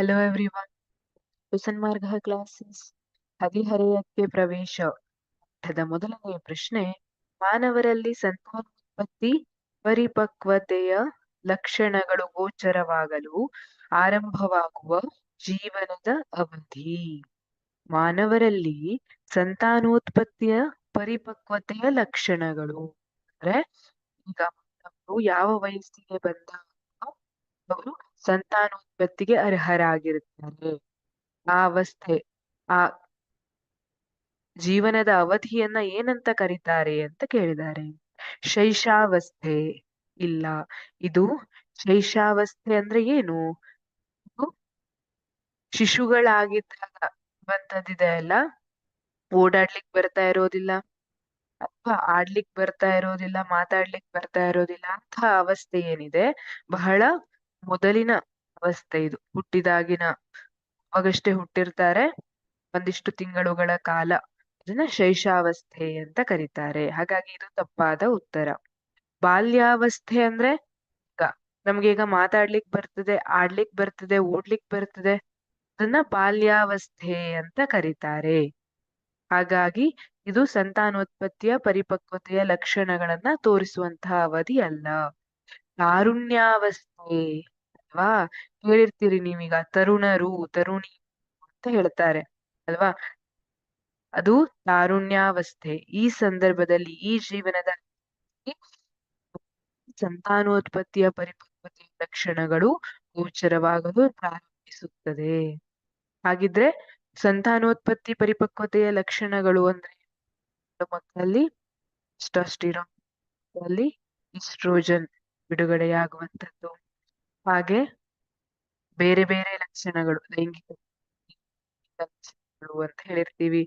Hello everyone. ಕುಸನ್ಮಾರ್ಗ classes ಹದಿಹರೆಯಕ್ಕೆ ಪ್ರವೇಶ ಪಾಠದ ಮೊದಲನೆಯ ಪ್ರಶ್ನೆ: ಮಾನವರಲ್ಲಿ ಸಂತಾನೋತ್ಪತ್ತಿ ಪರಿಪಕ್ವತೆಯ ಲಕ್ಷಣಗಳು ಗೋಚರವಾಗಲು ಆರಂಭವಾಗುವ ಜೀವನದ ಅವಧಿ. ಮಾನವರಲ್ಲಿ ಸಂತಾನೋತ್ಪತ್ತಿಯ ಪರಿಪಕ್ವತೆಯ ಲಕ್ಷಣಗಳು ಅಂದ್ರೆ ಈಗ ಅವರು ಯಾವ ವಯಸ್ಸಿಗೆ ಬಂದಾಗ ಅವರು ಸಂತಾನೋತ್ಪತ್ತಿಗೆ ಅರ್ಹರಾಗಿರುತ್ತಾರೆ, ಆ ಅವಸ್ಥೆ, ಆ ಜೀವನದ ಅವಧಿಯನ್ನ ಏನಂತ ಕರೀತಾರೆ ಅಂತ ಕೇಳಿದ್ದಾರೆ. ಶೈಶಾವಸ್ಥೆ ಇಲ್ಲ. ಇದು ಶೈಶಾವಸ್ಥೆ ಅಂದ್ರೆ ಏನು? ಇದು ಶಿಶುಗಳಾಗಿದ್ದಾಗ ಬಂದದಿದೆ ಅಲ್ಲ, ಓಡಾಡ್ಲಿಕ್ ಬರ್ತಾ ಇರೋದಿಲ್ಲ ಅಥವಾ ಆಡ್ಲಿಕ್ ಬರ್ತಾ ಇರೋದಿಲ್ಲ, ಮಾತಾಡ್ಲಿಕ್ ಬರ್ತಾ ಇರೋದಿಲ್ಲ ಅಂತ ಅವಸ್ಥೆ ಏನಿದೆ, ಬಹಳ ಮೊದಲಿನ ಅವಸ್ಥೆ. ಇದು ಹುಟ್ಟಿದಾಗಿನ, ಅವಾಗಷ್ಟೇ ಹುಟ್ಟಿರ್ತಾರೆ, ಒಂದಿಷ್ಟು ತಿಂಗಳುಗಳ ಕಾಲ ಇದನ್ನ ಶೈಶಾವಸ್ಥೆ ಅಂತ ಕರೀತಾರೆ. ಹಾಗಾಗಿ ಇದು ತಪ್ಪಾದ ಉತ್ತರ. ಬಾಲ್ಯಾವಸ್ಥೆ ಅಂದ್ರೆ ಈಗ ನಮ್ಗೆ ಈಗ ಮಾತಾಡ್ಲಿಕ್ ಬರ್ತದೆ, ಆಡ್ಲಿಕ್ ಬರ್ತದೆ, ಓಡ್ಲಿಕ್ ಬರ್ತದೆ, ಅದನ್ನ ಬಾಲ್ಯಾವಸ್ಥೆ ಅಂತ ಕರೀತಾರೆ. ಹಾಗಾಗಿ ಇದು ಸಂತಾನೋತ್ಪತ್ತಿಯ ಪರಿಪಕ್ವತೆಯ ಲಕ್ಷಣಗಳನ್ನ ತೋರಿಸುವಂತಹ ಅವಧಿ ಅಲ್ಲ. ತಾರುಣ್ಯಾವಸ್ಥೆ ಅಲ್ವಾ, ಹೇಳಿರ್ತೀರಿ ನೀವೀಗ, ತರುಣರು ತರುಣಿ ಅಂತ ಹೇಳ್ತಾರೆ ಅಲ್ವಾ, ಅದು ತಾರುಣ್ಯಾವಸ್ಥೆ. ಈ ಸಂದರ್ಭದಲ್ಲಿ ಈ ಜೀವನದ ಸಂತಾನೋತ್ಪತ್ತಿಯ ಪರಿಪಕ್ವತೆಯ ಲಕ್ಷಣಗಳು ಗೋಚರವಾಗಲು ಪ್ರಾರಂಭಿಸುತ್ತದೆ. ಹಾಗಿದ್ರೆ ಸಂತಾನೋತ್ಪತ್ತಿ ಪರಿಪಕ್ವತೆಯ ಲಕ್ಷಣಗಳು ಅಂದ್ರೆ ಮಕ್ಕಳಲ್ಲಿ ಟೆಸ್ಟೋಸ್ಟೆರಾನ್, ಈಸ್ಟ್ರೋಜನ್ ಬಿಡುಗಡೆಯಾಗುವಂಥದ್ದು, ಹಾಗೆ ಬೇರೆ ಬೇರೆ ಲಕ್ಷಣಗಳು, ಲೈಂಗಿಕ ಲಕ್ಷಣಗಳು ಅಂತ ಹೇಳಿರ್ತೀವಿ.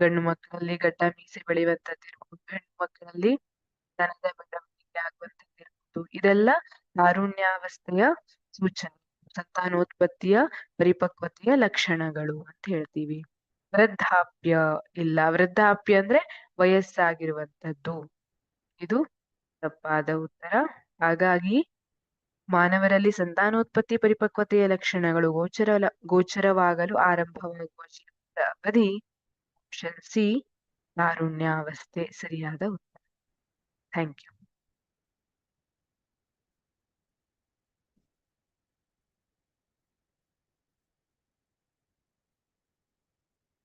ಗಂಡು ಮಕ್ಕಳಲ್ಲಿ ಗಡ್ಡ ಮೀಸೆ ಬೆಳೆಯುವಂತದ್ದಿರ್ಬೋದು, ಹೆಣ್ಣು ಮಕ್ಕಳಲ್ಲಿ ದನದ ಬೆಳವಣಿಗೆ ಆಗುವಂತದ್ದಿರ್ಬೋದು, ಇದೆಲ್ಲ ತಾರುಣ್ಯಾವಸ್ಥೆಯ ಸೂಚನೆ, ಸಂತಾನೋತ್ಪತ್ತಿಯ ಪರಿಪಕ್ವತೆಯ ಲಕ್ಷಣಗಳು ಅಂತ ಹೇಳ್ತೀವಿ. ವೃದ್ಧಾಪ್ಯ ಇಲ್ಲ. ವೃದ್ಧಾಪ್ಯ ಅಂದ್ರೆ ವಯಸ್ಸಾಗಿರುವಂತದ್ದು. ಇದು ತಪ್ಪಾದ ಉತ್ತರ. ಹಾಗಾಗಿ ಮಾನವರಲ್ಲಿ ಸಂತಾನೋತ್ಪತ್ತಿ ಪರಿಪಕ್ವತೆಯ ಲಕ್ಷಣಗಳು ಗೋಚರವಾಗಲು ಆರಂಭವಾಗುವ ಜೀವನದ ಅವಧಿ ಆಪ್ಷನ್ ಸಿ ತಾರುಣ್ಯಾವಸ್ಥೆ ಸರಿಯಾದ ಉತ್ತರ. Thank you.